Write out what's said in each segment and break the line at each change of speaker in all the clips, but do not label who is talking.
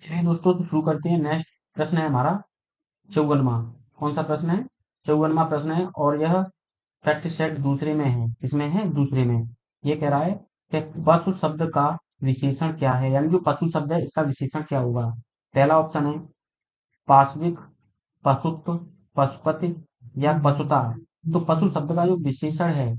चलिए दोस्तों, तो शुरू करते हैं। नेक्स्ट प्रश्न है हमारा 54वां। कौन सा प्रश्न है? 54वां प्रश्न है और यह प्रैक्टिस सेट दूसरे में है। किसमें है? दूसरे में। ये कह रहा है कि पशु शब्द का विशेषण क्या है, यानी जो पशु शब्द है इसका विशेषण क्या होगा। पहला ऑप्शन है पाशविक, पशुत्व, पशुपति या पशुता। तो पशु शब्द का जो विशेषण है,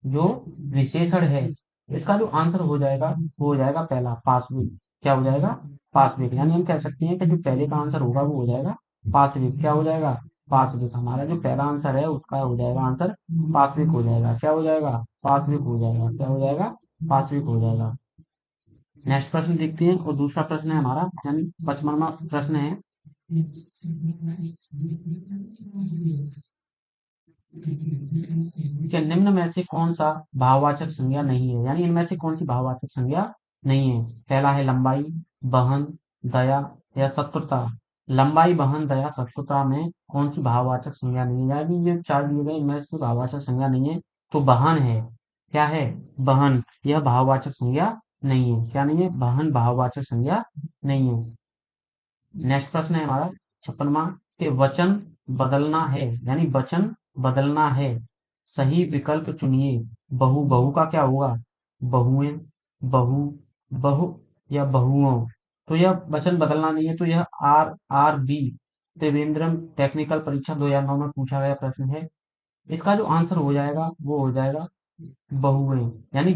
जो विशेषण है, इसका जो आंसर हो जाएगा वो हो जाएगा पहला पाशविक। क्या हो जाएगा? पाशविक। यानी हम कह सकते हैं कि जो पहले का आंसर होगा वो हो जाएगा पाशविक। क्या हो जाएगा? पाशविक। हमारा जो पहला आंसर है उसका हो जाएगा आंसर पाशविक हो जाएगा। क्या हो जाएगा? पाशविक हो जाएगा। क्या हो जाएगा? पाशविक हो जाएगा। नेक्स्ट प्रश्न देखते हैं और दूसरा प्रश्न है हमारा, यानी 55वां प्रश्न है कि निम्न में से कौन सा भाववाचक संज्ञा नहीं है, यानी इनमें से कौन सी भाववाचक संज्ञा नहीं है। पहला है लंबाई, वहन, दया या शत्रुता। लंबाई, वहन, दया, शत्रुता में कौन सी भाववाचक संज्ञा नहीं है, यानी ये चार दिए गए इनमें से भाववाचक संज्ञा नहीं है तो वहन है। क्या है? वहन। यह भाववाचक संज्ञा नहीं है। क्या नहीं है? वहन भाववाचक संज्ञा नहीं है। नेक्स्ट प्रश्न है हमारा 56वां कि वचन बदलना है, यानी वचन बदलना है, सही विकल्प चुनिए। बहु, बहु का क्या होगा? बहुएं, बहु, बहु या बहुओं। तो यह वचन बदलना नहीं है तो यह RRB त्रिवेंद्रम टेक्निकल परीक्षा 2009 में पूछा गया प्रश्न है। इसका जो आंसर हो जाएगा वो हो जाएगा बहुएं। यानी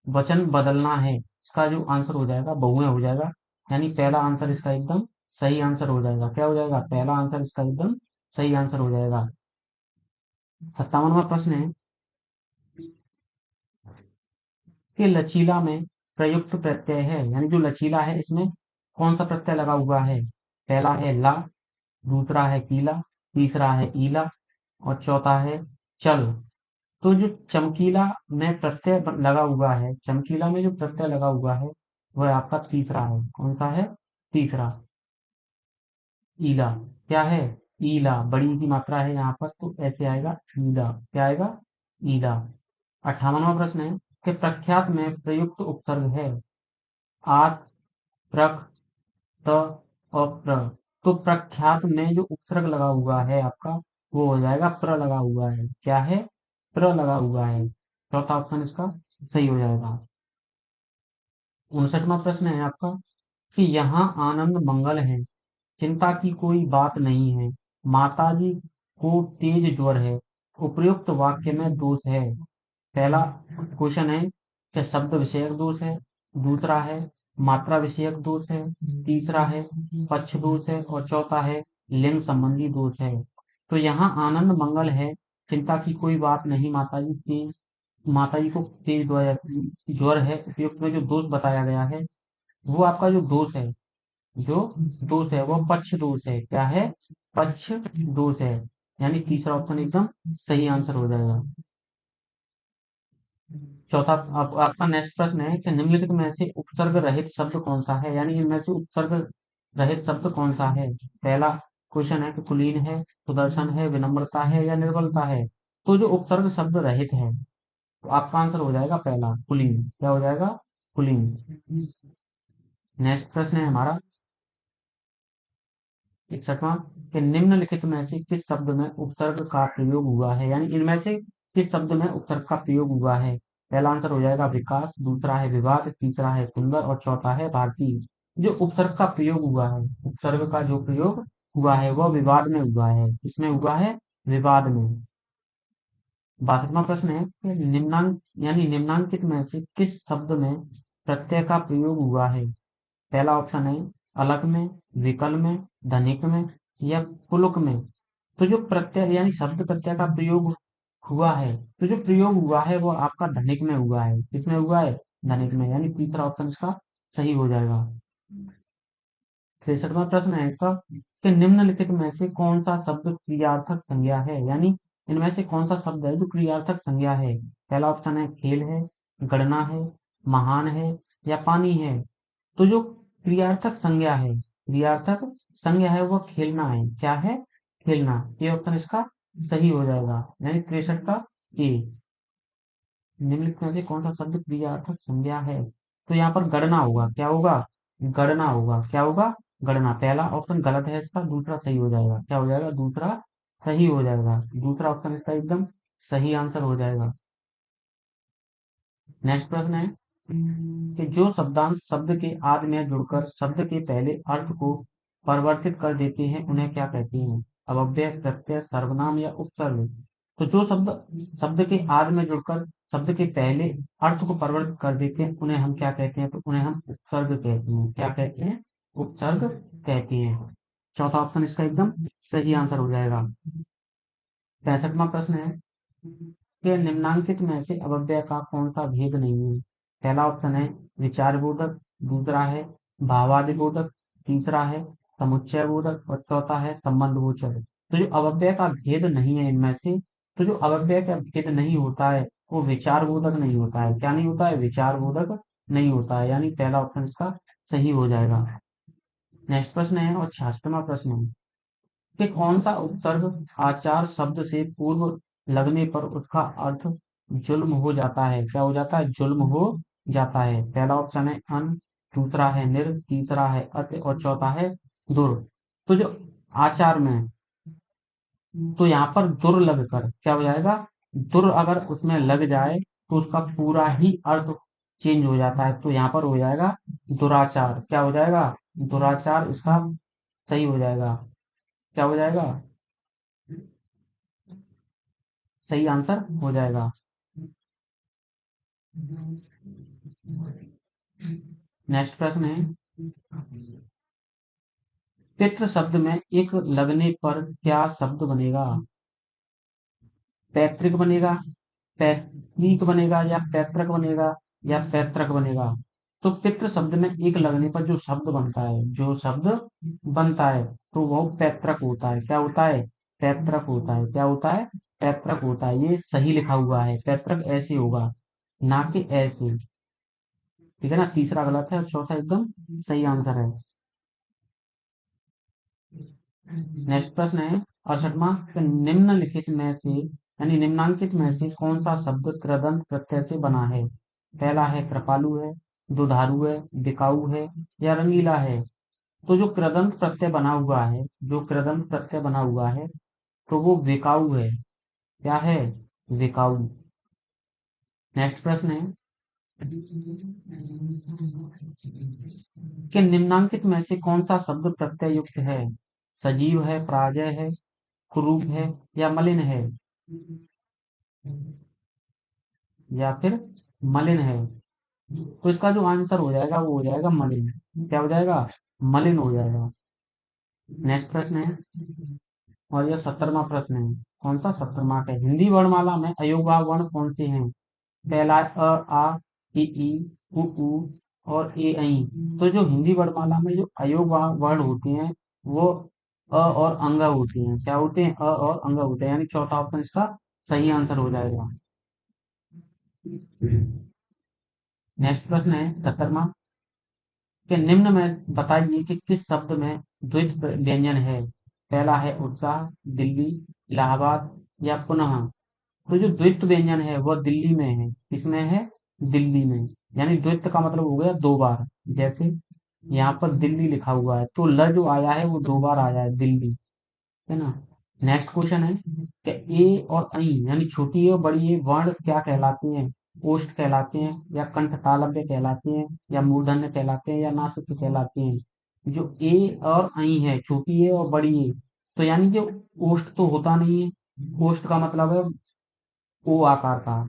वचन बदलना है, इसका जो आंसर हो जाएगा बहुएं हो जाएगा। यानी पहला आंसर इसका एकदम सही आंसर हो जाएगा। क्या हो जाएगा? पहला आंसर इसका एकदम सही आंसर हो जाएगा। 57वां प्रश्न है कि लचीला में प्रयुक्त प्रत्यय है, यानी जो लचीला है इसमें कौन सा प्रत्यय लगा हुआ है। पहला है ला, दूसरा है कीला, तीसरा है ईला और चौथा है चल। तो जो चमकीला में प्रत्यय लगा हुआ है, चमकीला में जो प्रत्यय लगा हुआ है वह आपका तीसरा है। कौन सा है? तीसरा, ईला। क्या है? ईला। बड़ी की मात्रा है यहाँ पर तो ऐसे आएगा ईला। क्या आएगा? ईला। 58वां प्रश्न है कि प्रख्यात में प्रयुक्त उपसर्ग है आत, प्रक, त और प्र। तो प्रख्यात में जो उपसर्ग लगा हुआ है आपका वो हो जाएगा प्र लगा हुआ है। क्या है? प्र लगा हुआ है। चौथा ऑप्शन इसका सही हो जाएगा। 59वां प्रश्न है आपका कि यहाँ आनंद मंगल है, चिंता की कोई बात नहीं है, माताजी को तेज ज्वर है, उपयुक्त वाक्य में दोष है। पहला क्वेश्चन है कि शब्द विषयक दोष है, दूसरा है मात्रा विषयक दोष है, तीसरा है पक्ष दोष है और चौथा है लिंग संबंधी दोष है। तो यहाँ आनंद मंगल है, चिंता की कोई बात नहीं, माताजी को तेज ज्वर है, उपयुक्त में जो दोष बताया गया है वो आपका जो दोष है, जो दोष है वो पक्ष दोष है। क्या है? पक्ष दोष है। यानी तीसरा ऑप्शन एकदम सही आंसर हो जाएगा। चौथा आपका नेक्स्ट प्रश्न है कि निम्नलिखित में से उपसर्ग रहित शब्द कौन सा है, यानी इनमें से उपसर्ग रहित शब्द कौन सा है। पहला क्वेश्चन है कि कुलीन है, सुदर्शन है, विनम्रता है या निर्बलता है। तो जो उपसर्ग शब्द रहित है तो आपका आंसर हो जाएगा पहला कुलीन। क्या हो जाएगा? कुलीन। नेक्स्ट प्रश्न है हमारा 61वां कि निम्नलिखित में से किस शब्द में उपसर्ग का प्रयोग हुआ है, यानी इनमें से किस शब्द में उपसर्ग का प्रयोग हुआ है। पहला आंसर हो जाएगा विकास, दूसरा है विवाद, तीसरा है सुंदर और चौथा है भारतीय। जो उपसर्ग का प्रयोग हुआ है, उपसर्ग का जो प्रयोग हुआ है वह विवाद में हुआ है। किसमें हुआ है? विवाद में। 62वां प्रश्न है कि निम्नांक यानी निम्नांकित में से किस शब्द में प्रत्यय का प्रयोग हुआ है। पहला ऑप्शन है अलग में, विकल में, धनिक में या पुलुक में। तो जो प्रत्यय यानी शब्द प्रत्यय का प्रयोग हुआ है, तो जो प्रयोग हुआ है वो आपका धनिक में हुआ है। किसमें हुआ है? धनिक में। यानी तीसरा ऑप्शन इसका सही हो जाएगा। 63वां प्रश्न है इसका कि निम्नलिखित में से कौन सा शब्द क्रियार्थक संज्ञा है, यानी इनमें से कौन सा शब्द है जो क्रियार्थक संज्ञा है। पहला ऑप्शन है खेल है, गणना है, महान है या पानी है। तो जो क्रियार्थक संज्ञा है, क्रियार्थक संज्ञा है वो खेलना है। क्या है? खेलना। ये ऑप्शन इसका सही हो जाएगा। यानी 63 का ए। निम्नलिखित में से कौन सा शब्द क्रियार्थक संज्ञा है। तो यहाँ पर गणना होगा। क्या होगा? गणना होगा। क्या होगा? गणना। पहला ऑप्शन गलत है इसका, दूसरा सही हो जाएगा। क्या हो जाएगा? दूसरा सही हो जाएगा। दूसरा ऑप्शन इसका एकदम सही आंसर हो जाएगा। नेक्स्ट प्रश्न है कि जो शब्दांश शब्द के आदि में जुड़कर शब्द के पहले अर्थ को परिवर्तित कर देते हैं उन्हें क्या कहते हैं? अव्यय, प्रत्यय, सर्वनाम या उपसर्ग? तो जो शब्द शब्द के आदि में जुड़कर शब्द के पहले अर्थ को परिवर्तित कर देते हैं उन्हें हम क्या कहते हैं? तो उन्हें हम उपसर्ग कहते हैं। क्या कहते हैं? उपसर्ग कहते हैं। चौथा ऑप्शन इसका एकदम सही आंसर हो जाएगा। 65वां प्रश्न है कि निम्नांकित में से अव्यय का कौन सा भेद नहीं है? पहला ऑप्शन है विचार बोधक, दूसरा है भावादि बोधक, तीसरा है समुच्चय बोधक और चौथा है संबंध गोचर। तो जो अव्यय का भेद नहीं है इनमें से, तो जो अव्यय का भेद नहीं होता है वो विचार बोधक नहीं होता है। क्या नहीं होता है? विचार बोधक नहीं होता है। यानी पहला ऑप्शन इसका सही हो जाएगा। नेक्स्ट प्रश्न है और 66वां प्रश्न है कि कौन सा उपसर्ग आचार शब्द से पूर्व लगने पर उसका अर्थ जुल्म हो जाता है? क्या हो जाता है? जुल्म हो जाता है। पहला ऑप्शन है अन, दूसरा है निर, तीसरा है अति और चौथा है दुर। तो जो आचार में, तो यहाँ पर दुर लगकर क्या हो जाएगा? दुर अगर उसमें लग जाए तो उसका पूरा ही अर्थ चेंज हो जाता है। तो यहाँ पर हो जाएगा दुराचार। क्या हो जाएगा? दुराचार इसका सही हो जाएगा। क्या हो जाएगा? सही आंसर हो जाएगा। नेक्स्ट प्रश्न है पितृ शब्द में एक लगने पर क्या शब्द बनेगा? पैतृक बनेगा, पैतृक बनेगा या पैतृक बनेगा या पैतृक बनेगा? तो पितृ शब्द में एक लगने पर जो शब्द बनता है, जो शब्द बनता है तो वो पैतृक होता है। क्या होता है? पैतृक होता है। क्या होता है? पैतृक होता है। ये सही लिखा हुआ है, पैतृक ऐसे होगा ना कि ऐसे। ठीक है ना? तीसरा गलत है और चौथा एकदम सही आंसर है। नेक्स्ट प्रश्न है 68वां कि निम्नलिखित में से यानी निम्नांकित में से कौन सा शब्द कृदंत प्रत्यय से बना है? पहला है कृपालु है, दुधारू है, बिकाऊ है या रंगीला है? तो जो कृदंत प्रत्यय बना हुआ है, जो कृदंत प्रत्यय बना हुआ है तो वो बिकाऊ है। क्या है? बिकाऊ। नेक्स्ट प्रश्न है कि निम्नांकित में से कौन सा शब्द प्रत्यय युक्त है? सजीव है, पराजय है, कुरूप है या मलिन है? या फिर मलिन है? तो इसका जो आंसर हो जाएगा वो हो जाएगा मलिन। क्या हो जाएगा? मलिन हो जाएगा। नेक्स्ट प्रश्न है और यह 70वां प्रश्न है। कौन सा? 70वां है। हिंदी वर्णमाला में अयोगवाह वर्ण कौन से हैं? पहला अ, आ, ई, उ, और ए, ऐ। तो जो हिंदी वर्णमाला में जो अयोगवाह वर्ण होते हैं वो अ और अंग होते हैं। क्या होते हैं? अ और अंग होते हैं। यानी चौथा ऑप्शन इसका सही आंसर हो जाएगा। नेक्स्ट प्रश्न है 71वां कि निम्न में बताइए कि किस शब्द में द्वित्व व्यंजन है? पहला है उत्साह, दिल्ली, इलाहाबाद या पुनः? तो जो द्वित्व व्यंजन है वह दिल्ली में है। किसमें है? दिल्ली में। यानी द्वित्व का मतलब हो गया दो बार। जैसे यहाँ पर दिल्ली लिखा हुआ है तो ल जो आया है वो दो बार आया है, दिल्ली। है ना? नेक्स्ट क्वेश्चन है कि ए और ऐ यानी छोटी ए और बड़ी ए वर्ण क्या कहलाते हैं? ओष्ठ कहलाते हैं या कंठ तालव्य कहलाते हैं या मूर्धन्य कहलाते हैं या नासिक कहलाते हैं? जो ए और ऐ है, छोटी ए और बड़ी ए, तो यानी कि ओष्ठ तो होता नहीं है। ओष्ठ का मतलब है ओ आकार का,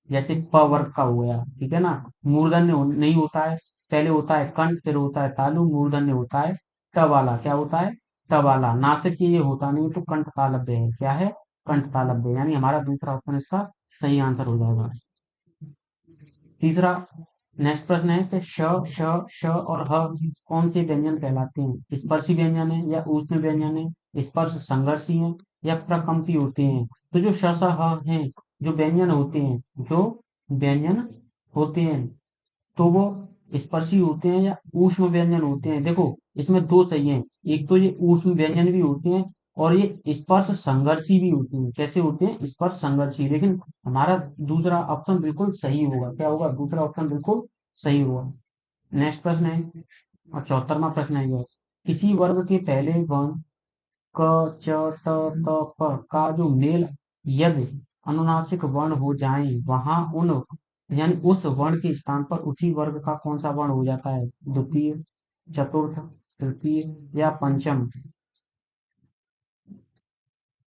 जैसे प वर्ग का हो गया। ठीक है ना? मूर्धन्य नहीं होता है। पहले होता है कंठ, फिर होता है तालु, मूर्धन्य होता है ट वाला। क्या होता है? ट वाला। नासिक ये होता नहीं तो कंठ तालव्य है। क्या है? कंठ तालव्य। यानी हमारा दूसरा ऑप्शन इसका सही आंसर हो जाएगा। तीसरा नेक्स्ट प्रश्न है कि श, श, श और ह कौन से व्यंजन कहलाते हैं? स्पर्शी व्यंजन है या ऊष्म व्यंजन है, स्पर्श संघर्षी है या प्रकम्पी होते हैं? तो जो श, श, ह हैं, जो व्यंजन होते हैं, जो व्यंजन होते हैं तो वो स्पर्शी होते हैं या ऊष्म व्यंजन होते हैं? देखो इसमें दो सही है। एक तो ये ऊष्म व्यंजन भी होते हैं और ये स्पर्श संघर्षी भी होते हैं। कैसे होते हैं? स्पर्श संघर्षी। लेकिन हमारा दूसरा ऑप्शन बिल्कुल सही होगा। क्या होगा? दूसरा ऑप्शन बिल्कुल सही होगा। नेक्स्ट प्रश्न है और 74वां प्रश्न है ये किसी वर्ग के पहले वर्ण क, च, ट, त, प का जो मेल यदि अनुनासिक वर्ण हो जाए, वहां उन यानी उस वर्ण के स्थान पर उसी वर्ग का कौन सा वर्ण हो जाता है? द्वितीय, चतुर्थ, तृतीय या पंचम।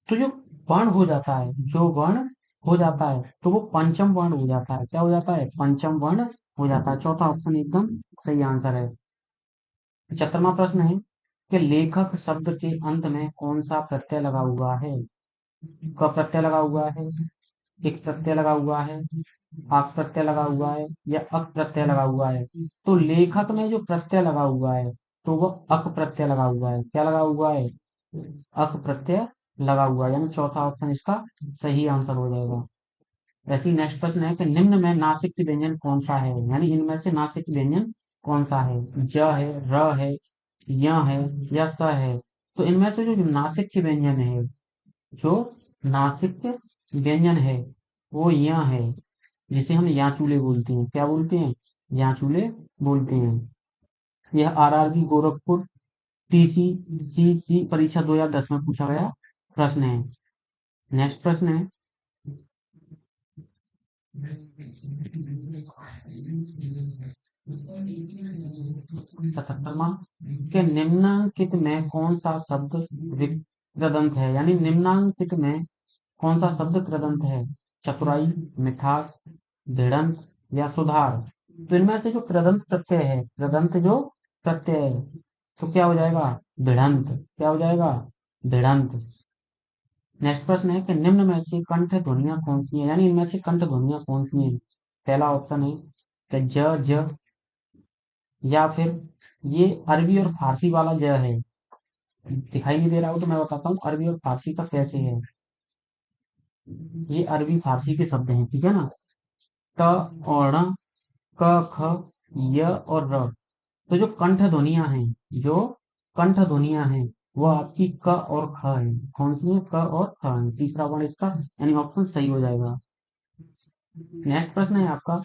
तो जो वर्ण हो जाता है, जो वर्ण हो जाता है तो वो पंचम वर्ण हो जाता है। क्या हो जाता है? पंचम वर्ण हो जाता है। चौथा ऑप्शन एकदम सही आंसर है। 75वां प्रश्न है कि लेखक शब्द के अंत में कौन सा प्रत्यय लगा हुआ है? क प्रत्यय लगा हुआ है, एक प्रत्यय लगा हुआ है, आक प्रत्यय लगा हुआ है या अक प्रत्यय लगा हुआ है। तो लेखक में जो प्रत्यय लगा हुआ है तो वो अक प्रत्यय लगा हुआ है। क्या लगा हुआ है? अक प्रत्यय लगा हुआ है, यानी चौथा ऑप्शन इसका सही आंसर हो जाएगा। ऐसे ही नेक्स्ट प्रश्न है कि निम्न में नासिक व्यंजन कौन सा है? यानी इनमें से नासिक व्यंजन कौन सा है? ज है, र है, य है या स है। तो इनमें से जो नासिक व्यंजन है, जो नासिक व्यंजन है वो य है, जिसे हम याचूले बोलते हैं। क्या बोलते हैं? याचूले बोलते हैं। यह आरआरबी गोरखपुर टीसी सी परीक्षा 2010 में पूछा गया प्रश्न है। नेक्स्ट प्रश्न है 77वां के निम्नांकित में कौन सा शब्द कृदंत है? यानी निम्नांकित में कौन सा शब्द कृदंत है? चतुराई, मिठास, भिड़ंत या सुधार। तो इनमें से जो कृदंत प्रत्यय है, कृदंत जो प्रत्यय है तो क्या हो जाएगा? भिड़ंत। क्या हो जाएगा? भिड़ंत। नेक्स्ट प्रश्न है कि निम्न में से कंठ ध्वनियां कौन सी है? यानी इनमें से कंठ ध्वनियां कौन सी हैं? पहला ऑप्शन है कि ज, ज, या फिर ये अरबी और फारसी वाला ज है। दिखाई नहीं दे रहा हो तो मैं बताता हूँ अरबी और फारसी का कैसे है। ये अरबी फारसी के शब्द हैं, ठीक है ना। ट और ण, क, ख, य और र। तो जो कंठ ध्वनियां हैं, जो कंठ ध्वनियां हैं वो आपकी क और ख है। कौन सी है? क और ख है। तीसरा वर्ण इसका यानी ऑप्शन सही हो जाएगा। नेक्स्ट प्रश्न है आपका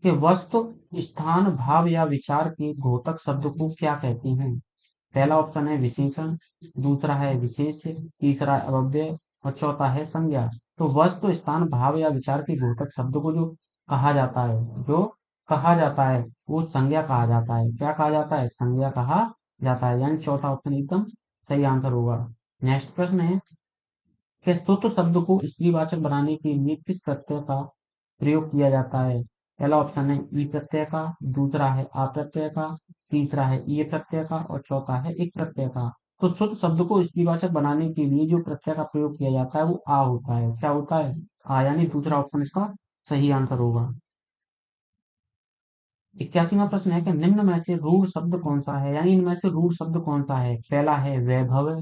कि वस्तु, स्थान, भाव या विचार के घोतक शब्द को क्या कहते हैं? पहला ऑप्शन है विशेषण, दूसरा है विशेष्य, तीसरा है अव्यय और चौथा है संज्ञा। तो वस्तु, स्थान, भाव या विचार के घोतक शब्द को जो कहा जाता है, जो कहा जाता है वो संज्ञा कहा जाता है। क्या कहा जाता है? संज्ञा कहा जाता है, यानी चौथा ऑप्शन एकदम सही आंसर होगा। नेक्स्ट प्रश्न है कि स्तुत शब्द को स्त्रीवाचक बनाने के लिए किस प्रत्यय का प्रयोग किया जाता है? पहला ऑप्शन है ई प्रत्यय का, दूसरा है आ प्रत्यय का, तीसरा है ई प्रत्यय का और चौथा है एक प्रत्यय का। तो शुद्ध शब्द को स्त्रीवाचक बनाने के लिए जो प्रत्यय का प्रयोग किया जाता है वो आ होता है। क्या होता है? आ, यानी दूसरा ऑप्शन इसका सही आंसर होगा। 81वां प्रश्न है कि निम्न में से रूढ़ शब्द कौन सा है? यानी इनमें से रूढ़ शब्द कौन सा है? पहला है वैभव,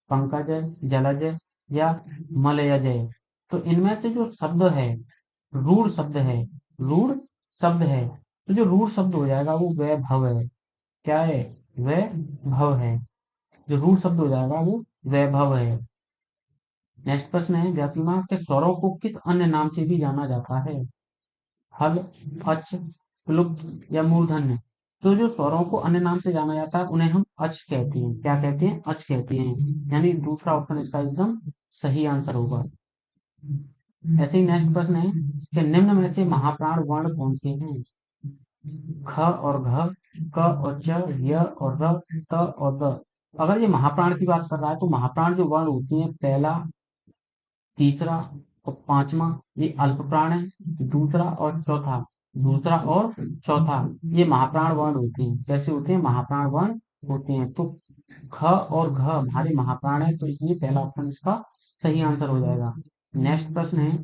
पंकज, जलज या मलयज। तो इनमें से जो शब्द है, रूढ़ शब्द है, रूढ़ शब्द है, तो जो रूढ़ शब्द हो जाएगा वो वैभव है। क्या है? वैभव है। जो रूढ़ शब्द हो जाएगा वो वैभव है। नेक्स्ट प्रश्न है 82वां के स्वरों को किस अन्य नाम से भी जाना जाता है? हल, अच, क्लुप्त या मूर्धन्य। तो जो स्वरों को अन्य नाम से जाना जाता है उन्हें हम अच कहते हैं। क्या कहते हैं? अच कहते हैं, यानी दूसरा ऑप्शन इसका एकदम सही आंसर होगा। ऐसे ही नेक्स्ट प्रश्न है कि निम्न में से महाप्राण वर्ण कौन से हैं? ख और घ, क और च, य और र, त और द। अगर ये महाप्राण की बात कर रहा है तो महाप्राण जो वर्ण होती हैं, पहला, तीसरा और पांचवा ये अल्प प्राण है। दूसरा और चौथा, दूसरा और चौथा ये महाप्राण वर्ण होते हैं। कैसे होते हैं? महाप्राण वर्ण होते हैं। तो ख और घ हमारे महाप्राण है, तो इसलिए पहला ऑप्शन इसका सही आंसर हो जाएगा। नेक्स्ट प्रश्न है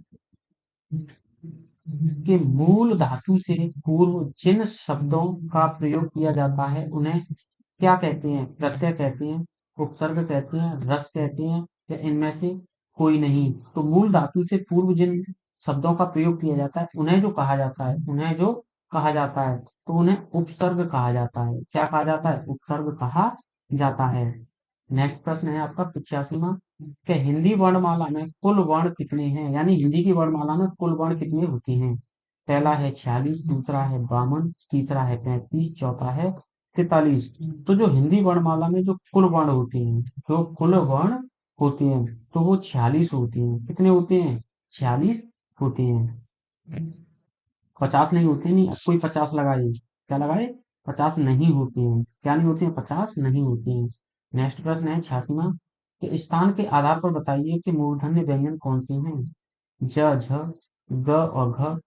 कि मूल धातु से पूर्व जिन शब्दों का प्रयोग किया जाता है उन्हें क्या कहते हैं? प्रत्यय कहते हैं, उपसर्ग कहते हैं, रस कहते हैं या इनमें से कोई नहीं। तो मूल धातु से पूर्व जिन शब्दों का प्रयोग किया जाता है उन्हें जो कहा जाता है, उन्हें जो कहा जाता है तो उन्हें उपसर्ग कहा जाता है। क्या कहा जाता है? उपसर्ग कहा जाता है। नेक्स्ट प्रश्न है आपका 85वां कि हिंदी वर्णमाला में कुल वर्ण कितने हैं? यानी हिंदी की वर्णमाला में कुल वर्ण कितने होते हैं? पहला है 46, दूसरा है 52, तीसरा है 35, चौथा है 43। तो जो हिंदी वर्णमाला में जो कुल वर्ण होते हैं, जो कुल वर्ण होते हैं, तो वो 46 होते हैं। कितने होते हैं? 46 होते हैं। 50 नहीं होते, नहीं कोई 50 लगाए, क्या लगाए? 50 नहीं होते हैं। क्या नहीं होते हैं? 50 नहीं होते हैं। नेक्स्ट प्रश्न है 86वां, कि स्थान के आधार पर बताइए कि मूर्धन्य व्यंजन कौन से हैं? ज, झ, ग और घ,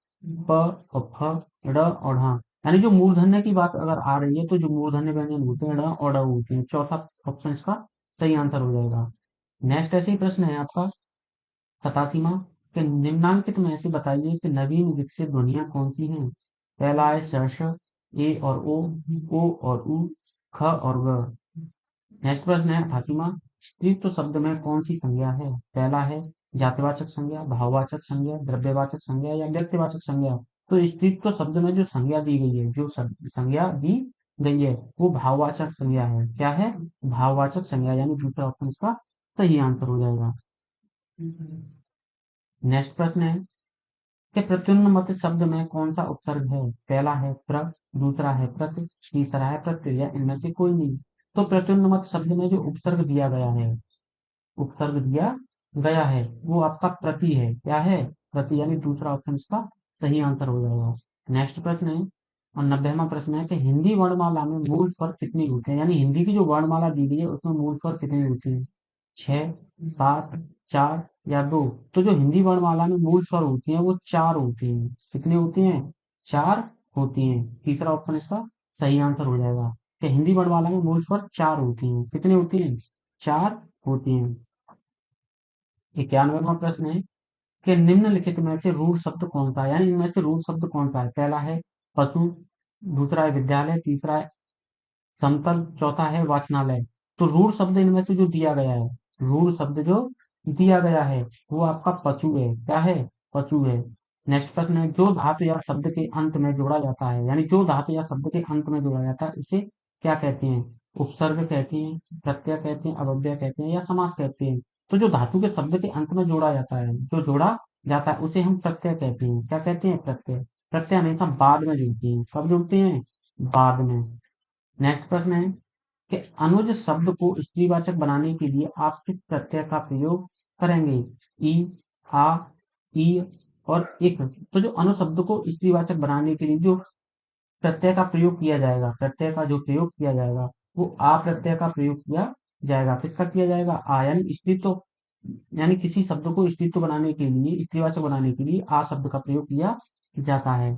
प और फ, ड़ और ढ। यानी जो मूर्धन्य की बात अगर आ रही है तो जो मूर्धन्य व्यंजन होते हैं ड़ और ढ होते हैं। चौथा ऑप्शन इसका सही आंसर हो जाएगा। नेक्स्ट ऐसे ही प्रश्न है आपका 87वां, कि निम्नांकित में से बताइए कि नवीन विकसित ध्वनियां कौन सी हैं? पहला है श, ए और ओ और उ, ख और ग। नेक्स्ट प्रश्न है 88वां, स्त्रीत्व शब्द में कौन सी संज्ञा है? पहला है जातिवाचक संज्ञा, भाववाचक संज्ञा, द्रव्यवाचक संज्ञा या व्यक्तिवाचक संज्ञा। तो स्त्रीत्व शब्द में जो संज्ञा दी गई है, जो संज्ञा दी गई है वो भाववाचक संज्ञा है। क्या है? भाववाचक संज्ञा, यानी दूसरा ऑप्शन इसका सही आंसर हो जाएगा। नेक्स्ट प्रश्न है कि प्रत्युन्नमत शब्द में कौन सा उपसर्ग है? पहला है प्र, दूसरा है प्रति, तीसरा है प्रत्यय या इनमें से कोई नहीं। तो प्रत्युन्नमत शब्द में जो उपसर्ग दिया गया है, उपसर्ग दिया गया है वो आपका प्रति है। क्या है? प्रति, यानी दूसरा ऑप्शन इसका सही आंसर हो जाएगा। नेक्स्ट प्रश्न है और 90वां प्रश्न है कि हिंदी वर्णमाला में मूल स्वर कितने होते हैं? यानी हिंदी की जो वर्णमाला दी गई है उसमें मूल स्वर कितने होते हैं? 6, 7, 4 या 2। तो जो हिंदी वर्णमाला में मूल स्वर होती हैं वो 4 होती हैं। कितने होते हैं? 4 होती हैं। तीसरा ऑप्शन इसका सही आंसर हो जाएगा कि हिंदी वर्णमाला में मूल स्वर 4 होती हैं। कितने होती हैं? 4 होती हैं। 91वां प्रश्न है कि निम्नलिखित में से रूढ़ शब्द कौन सा है? यानी इनमें से रूढ़ शब्द कौन सा है? पहला है पशु, दूसरा है विद्यालय, तीसरा है समतल, चौथा है वाचनालय। तो रूढ़ शब्द इनमें से जो दिया गया है, रूढ़ शब्द जो दिया गया है वो आपका पशु है। क्या है? पशु है। नेक्स्ट प्रश्न है, जो धातु या शब्द के अंत में जोड़ा जाता है, यानी जो धातु या शब्द के अंत में जोड़ा जाता है उसे क्या कहते हैं? उपसर्ग कहते हैं, प्रत्यय कहते हैं, अव्यय कहते हैं या समास कहते हैं। तो जो धातु के शब्द के अंत में जोड़ा जाता है, जो जोड़ा जाता है उसे हम प्रत्यय कहते हैं। क्या कहते हैं? प्रत्यय। प्रत्यय हमेशा बाद में जुड़ती है। कब जुड़ते हैं? बाद में। नेक्स्ट प्रश्न है कि अनुज शब्द को स्त्रीवाचक बनाने के लिए आप किस प्रत्यय का प्रयोग करेंगे? ई, आ, ई और इक। तो जो अनु शब्द को स्त्रीवाचक बनाने के लिए जो प्रत्यय का प्रयोग किया जाएगा, प्रत्यय का जो प्रयोग किया जाएगा वो आ प्रत्यय का प्रयोग किया जाएगा। किसका किया जाएगा? आ, यानी स्त्रीत्व, यानी किसी शब्द को स्त्रीत्व बनाने के लिए, स्त्रीवाचक बनाने के लिए आ शब्द का प्रयोग किया जाता है।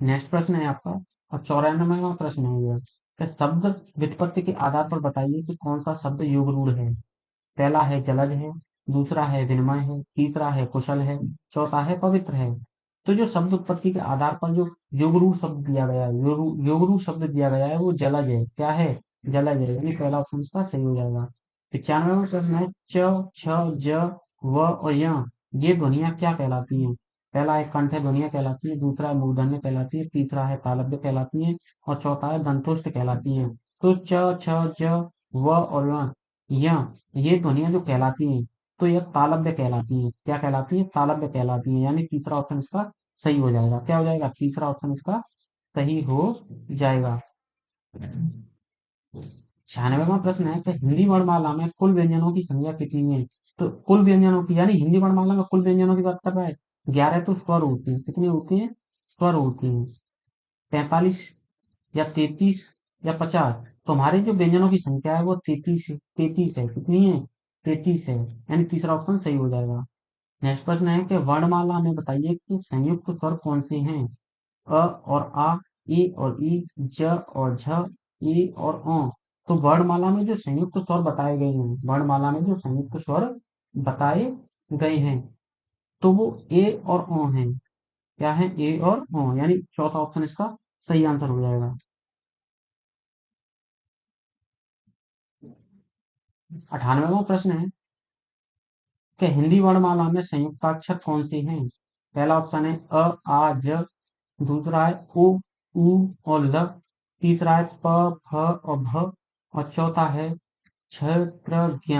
नेक्स्ट प्रश्न है आपका और 94वां प्रश्न है यह, कि शब्द व्युत्पत्ति के आधार पर बताइए कि कौन सा शब्द योग रूढ़ है? पहला है जलज है, दूसरा है विनिमय है, तीसरा है कुशल है, चौथा है पवित्र है। तो जो शब्द उत्पत्ति के आधार पर जो योग रूढ़ शब्द दिया गया है, योग रूढ़ शब्द दिया गया है वो जलज है। क्या है? जलज है, यानी पहला ऑप्शन इसका सही हो जाएगा। 95वां प्रश्न है च, छ, ज, व और य, ये ध्वनियां क्या कहलाती हैं? पहला है कंठ ध्वनियां कहलाती है, दूसरा है मूर्धन्य कहलाती है, तीसरा है तालव्य कहलाती है और चौथा है दंतुष्ट कहलाती है। तो च, छ, ज, व और ये ध्वनियां जो कहलाती हैं तो यह तालव्य कहलाती हैं। क्या कहलाती है? तालव्य कहलाती हैं, यानी तीसरा ऑप्शन इसका सही हो जाएगा। क्या हो जाएगा? तीसरा ऑप्शन इसका सही हो जाएगा। 96वां प्रश्न है कि हिंदी वर्णमाला में कुल व्यंजनों की संख्या कितनी है? तो कुल व्यंजनों की, यानी हिंदी वर्णमाला में कुल व्यंजनों की बात कर रहा है। 11 तो स्वर होती है। कितनी होती है? स्वर होती है। 45 या 33 या 50। तो हमारे जो व्यंजनों की संख्या है वो 33 है। 33 है। कितनी है? 33 है, यानी तीसरा ऑप्शन सही हो जाएगा। नेक्स्ट प्रश्न है कि वर्णमाला में बताइए कि संयुक्त स्वर कौन से हैं? अ और आ, ए और ई, ज और झ, ए और ओ। तो वर्णमाला में जो संयुक्त स्वर बताए गए हैं, वर्णमाला में जो संयुक्त स्वर बताए गए हैं तो वो ए और ओ हैं। क्या है? ए और ओ, यानी चौथा ऑप्शन इसका सही आंसर हो जाएगा। 98वां प्रश्न है कि हिंदी वर्णमाला में संयुक्ताक्षर कौन से हैं? पहला ऑप्शन है अ, आ, ज, दूसरा है उ, ऊ और ल, तीसरा है प, फ और भ और चौथा है छ, त्र, ज्ञ।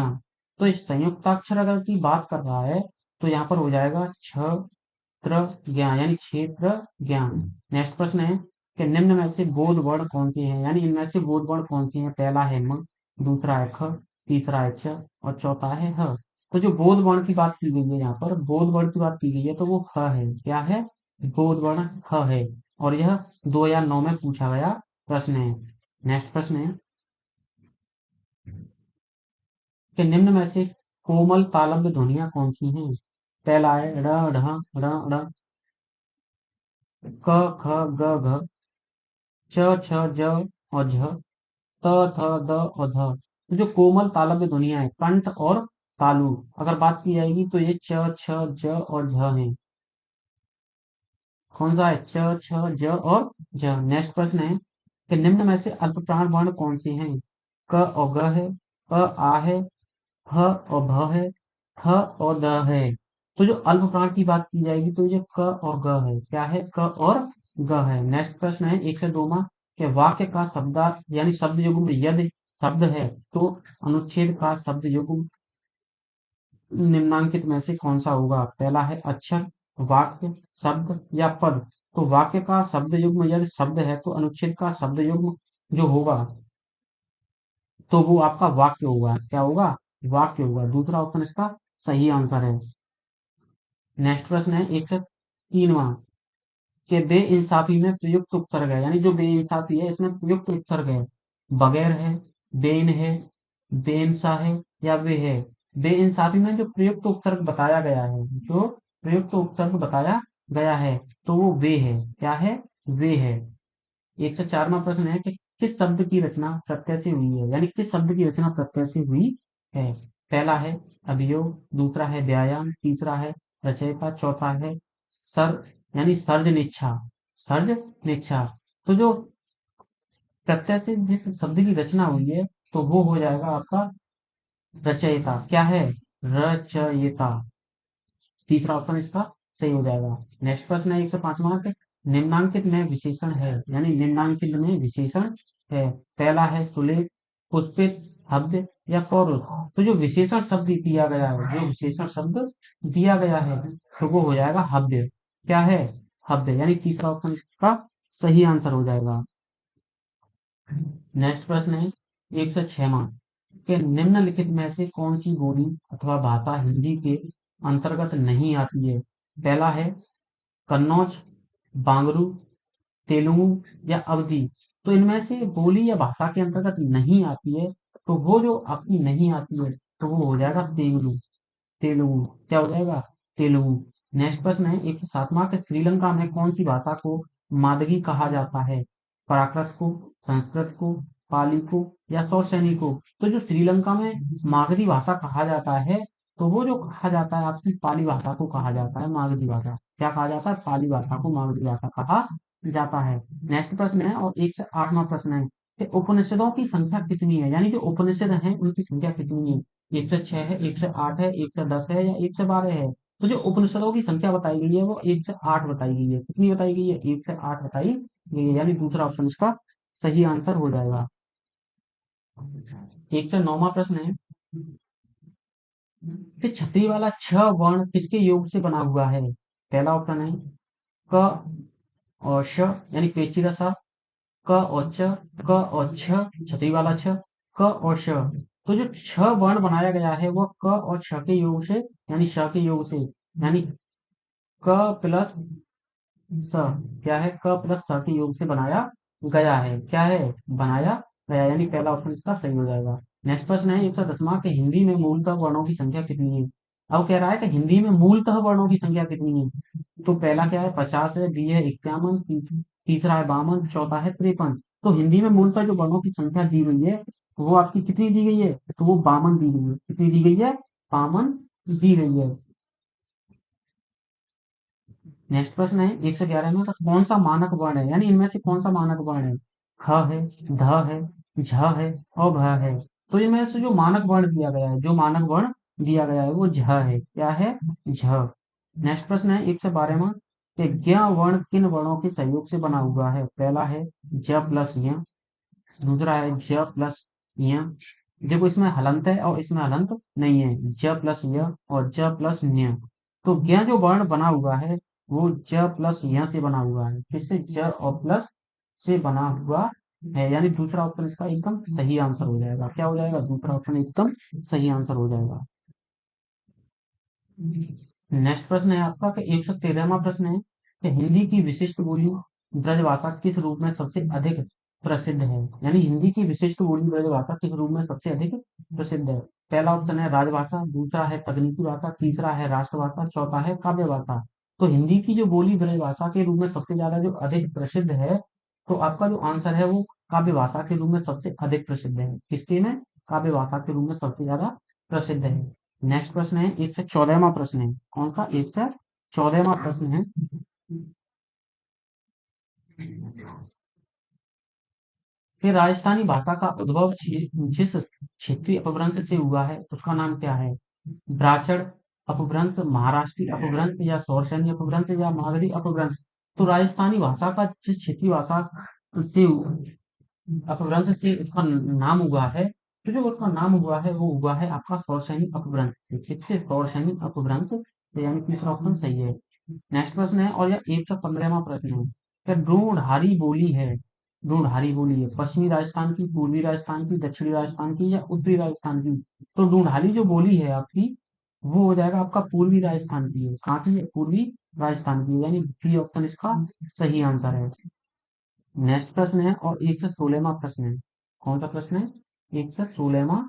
तो इस संयुक्ताक्षर अगर की बात कर रहा है तो यहाँ पर हो जाएगा छ, त्र, ज्ञ, यानी क्षेत्र ज्ञान। नेक्स्ट प्रश्न है कि निम्न में से बोध वर्ण कौन सी है, यानी इनमें से बोध वर्ण कौन सी है। पहला है म, दूसरा है ख, तीसरा है च और चौथा है ह। तो जो बोध वर्ण की बात की गई है, यहाँ पर बोध वर्ण की बात की गई है, तो वो ख है। क्या है? बोध वर्ण ख है। और यह 2009 में पूछा गया प्रश्न है। नेक्स्ट प्रश्न है कि निम्न में से कोमल तालव्य ध्वनियां कौन सी हैं। पहला है ड़ ढ ड़ ड़, क ख ग घ, च छ ज और झ, त थ द और ध। तो जो कोमल तालव्य ध्वनियां हैं, कंठ और तालु, अगर बात की जाएगी तो ये च छ ज और झ है। कौन सा है? च छ ज और झ। नेक्स्ट प्रश्न है कि निम्न में से अल्प प्राण वर्ण कौन से हैं। क और ग है, अ आ है, ह और भ है, थ और द है। तो जो अल्प प्राण की बात की जाएगी तो ये क और ग है। क्या है? क और ग है। नेक्स्ट प्रश्न है 102 कि वाक्य का शब्द यानी शब्द युग्म यदि शब्द है तो अनुच्छेद का शब्द युग्म निम्नांकित में से कौन सा होगा। पहला है अक्षर, वाक्य, शब्द या पद। तो वाक्य का शब्द युग्म यदि शब्द है तो अनुच्छेद का शब्द युग्म जो होगा तो वो आपका वाक्य होगा। क्या होगा? वाक्य होगा। दूसरा ऑप्शन इसका सही आंसर है। नेक्स्ट प्रश्न है 103वां कि बेइंसाफी में प्रयुक्त उपसर्ग है, यानी जो बेइंसाफी है इसमें प्रयुक्त उपसर्ग है। बगैर है, बेन है, बेनसा है या वे है। बेइंसाफी में जो प्रयुक्त उपसर्ग बताया गया है, जो प्रयुक्त उपसर्ग बताया गया है तो वो वे है। क्या है? वे है। 104वां प्रश्न है कि किस शब्द की रचना प्रत्यय से हुई है, यानी किस शब्द की रचना प्रत्यय से हुई है। पहला है अभियोग, दूसरा है व्यायाम, तीसरा है रचयिता, चौथा है सर यानी सर्ज निच्छा। सर्ज निच्छा। तो जो प्रत्यय से जिस शब्द की रचना हुई है तो वो हो जाएगा आपका रचयिता। क्या है? रचयिता। तीसरा ऑप्शन इसका सही हो जाएगा। नेक्स्ट प्रश्न है 105वां पे निम्नांकित में विशेषण है, यानी निम्नांकित में विशेषण है। पहला है सुलेख, पुष्पित, हव्य या पौरुष। तो जो विशेषण शब्द दिया गया है, जो विशेषण शब्द दिया गया है तो वो हो जाएगा हव्य। क्या है? हव्य। यानी तीसरा ऑप्शन इसका सही आंसर हो जाएगा। नेक्स्ट प्रश्न है 106वां कि निम्नलिखित में से कौन सी बोली अथवा भाषा हिंदी के अंतर्गत नहीं आती है। पहला है कन्नौज, बांगरू, तेलुगु या अवधी। तो इनमें से बोली या भाषा के अंतर्गत नहीं आती है तो वो जो आपकी नहीं आती है तो वो हो जाएगा तेलुगु। तेलुगु। क्या हो जाएगा? तेलुगु। नेक्स्ट प्रश्न है 107वां कि श्रीलंका में कौन सी भाषा को मादगी कहा जाता है। प्राकृत को, संस्कृत को, पाली को या सौसैनी को। तो जो श्रीलंका में मागधी भाषा कहा जाता है तो वो जो कहा जाता है आपकी पाली भाषा को कहा जाता है मागधी भाषा। क्या कहा जाता है? पाली भाषा को मागधी भाषा कहा जाता है। नेक्स्ट प्रश्न है और 108वां प्रश्न है कि उपनिषदों की संख्या कितनी है, यानी जो उपनिषद हैं उनकी संख्या कितनी है। 106 है, 108 है, 110 है या 112 है। तो जो उपनिषदों की संख्या बताई गई है वो 108 बताई गई है। कितनी बताई गई है? 108 बताई गई है। यानी दूसरा ऑप्शन इसका सही आंसर हो जाएगा। 109वां प्रश्न है कि छतरी वाला छ वर्ण किसके योग से बना हुआ है। पहला ऑप्शन है क और श यानी पेचीदा सा, क और च, क और छ, छतरी वाला छ, क और श। तो जो छ वर्ण बनाया गया है वो क और छ के योग से यानी श के योग से, यानी क प्लस स। क्या है? क प्लस स के योग से बनाया गया है। क्या है? बनाया गया। यानी पहला ऑप्शन इसका सही हो जाएगा। नेक्स्ट प्रश्न है 110वां कि हिंदी में मूलतः वर्णों की संख्या कितनी है। अब कह रहा है कि हिंदी में मूलतः वर्णों की संख्या कितनी है। तो पहला क्या है? 50 है, बी है 51, तीसरा है 52, चौथा है 53। तो हिंदी में मूलतः जो वर्णों की संख्या दी गई है वो आपकी कितनी दी गई है। तो वो 52 दी गई है। कितनी दी गई है? 52 दी गई है। नेक्स्ट प्रश्न है 111 में तो कौन सा मानक वर्ण है, यानी इनमें से कौन सा मानक वर्ण है। ख है, ध है, झ है और भ है। तो इनमें से जो मानक वर्ण दिया गया है, जो मानक वर्ण दिया गया है वो झ है। क्या है? झ। नेक्स्ट प्रश्न है 112वां कि ज्ञ वर्ण किन वर्णों के सहयोग से बना हुआ है। पहला है ज प्लस य, दूसरा है ज प्लस य। देखो इसमें हलंत है और इसमें हलंत नहीं है। ज प्लस य और ज प्लस न्य। तो ज्ञ जो वर्ण बना हुआ है वो ज प्लस य से बना हुआ है। किससे? ज और प्लस से बना हुआ है, यानी दूसरा ऑप्शन इसका एकदम सही आंसर हो जाएगा। क्या हो जाएगा? दूसरा ऑप्शन एकदम सही आंसर हो जाएगा। नेक्स्ट प्रश्न है आपका कि 113वां प्रश्न है कि हिंदी की विशिष्ट बोली ब्रजभाषा किस रूप में सबसे अधिक प्रसिद्ध है? यानी हिंदी की विशिष्ट बोली ब्रजभाषा किस रूप में सबसे अधिक प्रसिद्ध है? पहला ऑप्शन है राजभाषा, दूसरा है तकनीकी भाषा, तीसरा है राष्ट्रभाषा, चौथा है काव्य भाषा। तो हिंदी की जो बोली ब्रजभाषा के रूप में सबसे ज्यादा जो अधिक प्रसिद्ध है, तो आपका जो आंसर है वो काव्य भाषा के रूप में सबसे अधिक प्रसिद्ध है। किसके में? काव्य भाषा के रूप में सबसे ज्यादा प्रसिद्ध है। नेक्स्ट प्रश्न है 114वां प्रश्न है। कौन सा? 114वां प्रश्न है कि राजस्थानी भाषा का उद्भव जिस क्षेत्रीय अपभ्रंश से हुआ है उसका नाम क्या है? ब्राचड़ अपभ्रंश, महाराष्ट्री अपभ्रंश, या सौरसैनी अपभ्रंश, या मागधी अपभ्रंश। तो राजस्थानी भाषा का जिस क्षेत्रीय भाषा से अपभ्रंश से उसका नाम हुआ है, तो जो उसका नाम हुआ है वो हुआ है आपका सौरसैनी अपभ्रंश से। किससे? सौरसैनी अपभ्रंश से, यानी तीसरा ऑप्शन सही है। नेक्स्ट प्रश्न है और यह 115वां प्रश्न है क्या ढूंढहारी बोली है? ढूंढहारी बोली है पश्चिमी राजस्थान की, पूर्वी राजस्थान की, दक्षिणी राजस्थान की, या उत्तरी राजस्थान की? तो ढूंढहारी जो बोली है आपकी, वो हो जाएगा आपका पूर्वी राजस्थान की है। कहाँ की है? पूर्वी राजस्थान की है, यानी बी ऑप्शन इसका सही आंसर है। नेक्स्ट प्रश्न है और 116वां प्रश्न है। कौन सा प्रश्न है? 116वां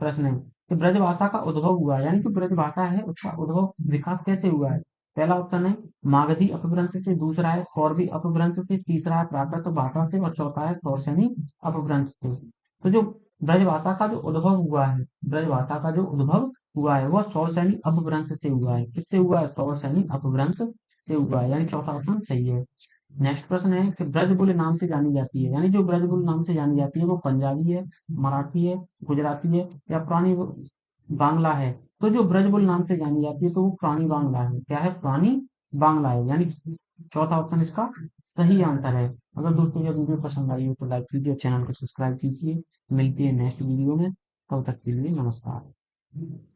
प्रश्न है कि ब्रजभाषा का उद्भव हुआ, यानी कि ब्रजभाषा है उसका उद्भव विकास कैसे हुआ है? पहला ऑप्शन है मागधी अपभ्रंश से, दूसरा है कौरवी अपभ्रंश से, तीसरा है प्राकृत भाषा से, और चौथा है सौरसैनी अपभ्रंश से। तो जो ब्रजभाषा का जो उद्भव हुआ है, ब्रजभाषा का जो उद्भव हुआ है वह सौरसैनी अपभ्रंश से हुआ है। किससे हुआ है? सौरसैनी अपभ्रंश से हुआ है, यानी चौथा ऑप्शन सही है। नेक्स्ट प्रश्न है कि ब्रजबुल नाम से जानी जाती है, यानी जो ब्रजबुल नाम से जानी जाती है वो पंजाबी है, मराठी है, गुजराती है, या पुरानी बांग्ला है? तो जो ब्रजबुल नाम से जानी जाती है तो वो पुरानी बांग्ला है। क्या है? पुरानी बांग्ला है, यानी चौथा ऑप्शन इसका सही आंसर है। अगर दोस्तों ये वीडियो पसंद आई हो तो लाइक कीजिए, चैनल को सब्सक्राइब कीजिए। मिलती है नेक्स्ट वीडियो में, तब तक के लिए नमस्कार।